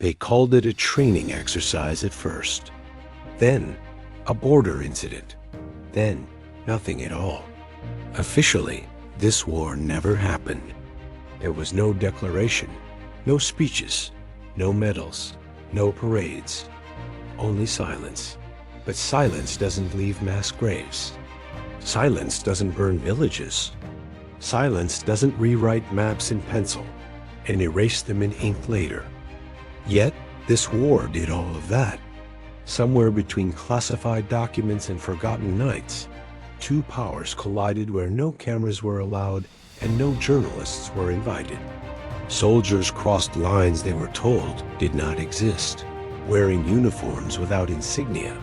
They called it a training exercise at first. Then, a border incident. Then, nothing at all. Officially, this war never happened. There was no declaration, no speeches, no medals, no parades. Only silence. But silence doesn't leave mass graves. Silence doesn't burn villages. Silence doesn't rewrite maps in pencil and erase them in ink later. Yet, this war did all of that. Somewhere between classified documents and forgotten nights, two powers collided where no cameras were allowed and no journalists were invited. Soldiers crossed lines they were told did not exist, wearing uniforms without insignia,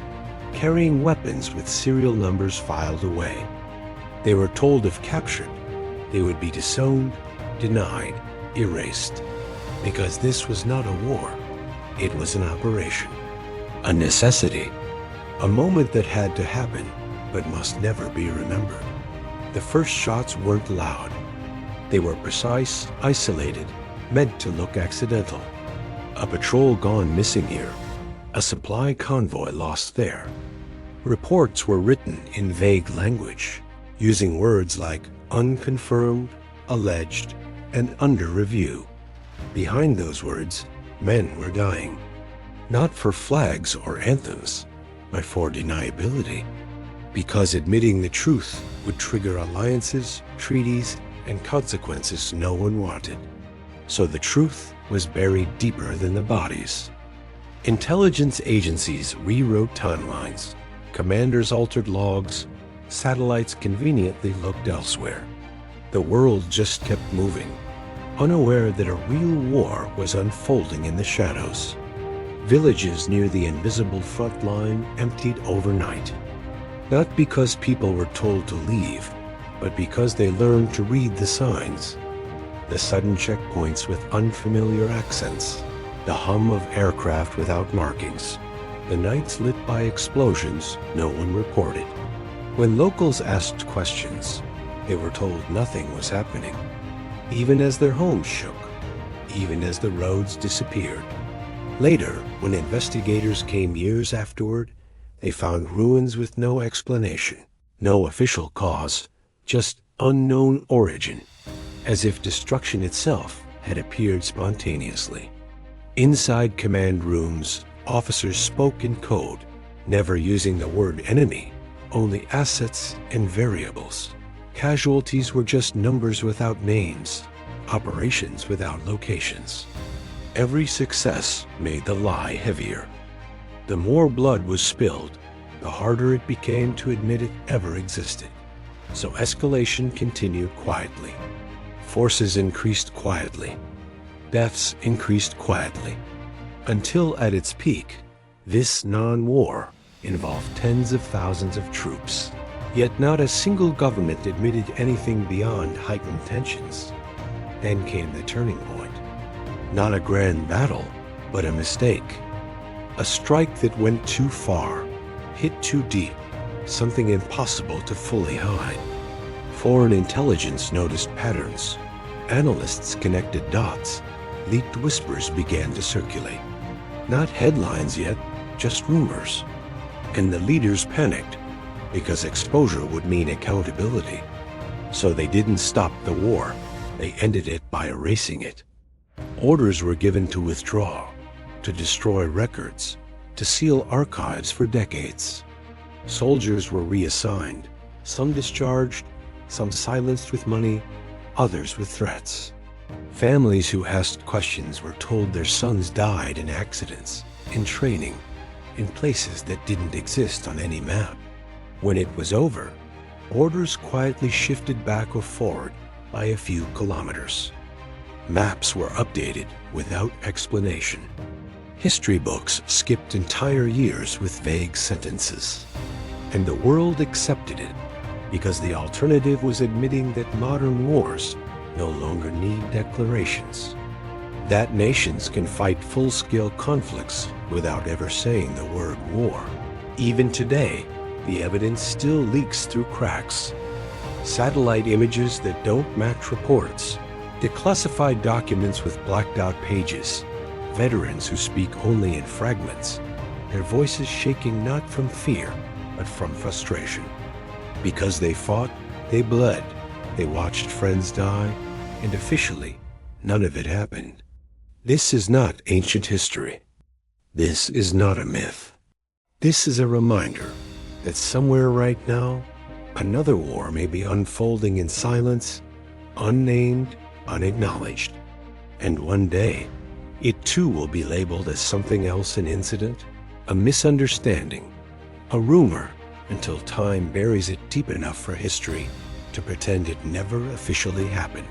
carrying weapons with serial numbers filed away. They were told if captured, they would be disowned, denied, erased. Because this was not a war, it was an operation, a necessity, a moment that had to happen but must never be remembered. The first shots weren't loud. They were precise, isolated, meant to look accidental. A patrol gone missing here, a supply convoy lost there. Reports were written in vague language, using words like unconfirmed, alleged, and under review. Behind those words, men were dying. Not for flags or anthems, but for deniability. Because admitting the truth would trigger alliances, treaties, and consequences no one wanted. So the truth was buried deeper than the bodies. Intelligence agencies rewrote timelines. Commanders altered logs. Satellites conveniently looked elsewhere. The world just kept moving, unaware that a real war was unfolding in the shadows. Villages near the invisible front line emptied overnight. Not because people were told to leave, but because they learned to read the signs. The sudden checkpoints with unfamiliar accents, the hum of aircraft without markings, the nights lit by explosions no one reported. When locals asked questions, they were told nothing was happening, even as their homes shook, even as the roads disappeared. Later, when investigators came years afterward, they found ruins with no explanation, no official cause, just unknown origin, as if destruction itself had appeared spontaneously. Inside command rooms, officers spoke in code, never using the word enemy, only assets and variables. Casualties were just numbers without names, operations without locations. Every success made the lie heavier. The more blood was spilled, the harder it became to admit it ever existed. So escalation continued quietly. Forces increased quietly. Deaths increased quietly. Until at its peak, this non-war involved tens of thousands of troops. Yet not a single government admitted anything beyond heightened tensions. Then came the turning point. Not a grand battle, but a mistake. A strike that went too far, hit too deep, something impossible to fully hide. Foreign intelligence noticed patterns. Analysts connected dots. Leaked whispers began to circulate. Not headlines yet, just rumors. And the leaders panicked, because exposure would mean accountability. So they didn't stop the war. They ended it by erasing it. Orders were given to withdraw, to destroy records, to seal archives for decades. Soldiers were reassigned, some discharged, some silenced with money, others with threats. Families who asked questions were told their sons died in accidents, in training, in places that didn't exist on any map. When it was over, orders quietly shifted back or forward by a few kilometers. Maps were updated without explanation. History books skipped entire years with vague sentences. And the world accepted it, because the alternative was admitting that modern wars no longer need declarations. That nations can fight full-scale conflicts without ever saying the word war. Even today, the evidence still leaks through cracks. Satellite images that don't match reports, declassified documents with blacked out pages, veterans who speak only in fragments, their voices shaking not from fear, but from frustration. Because they fought, they bled, they watched friends die, and officially, none of it happened. This is not ancient history. This is not a myth. This is a reminder that somewhere right now, another war may be unfolding in silence, unnamed, unacknowledged. And one day, it too will be labeled as something else, an incident, a misunderstanding, a rumor, until time buries it deep enough for history to pretend it never officially happened.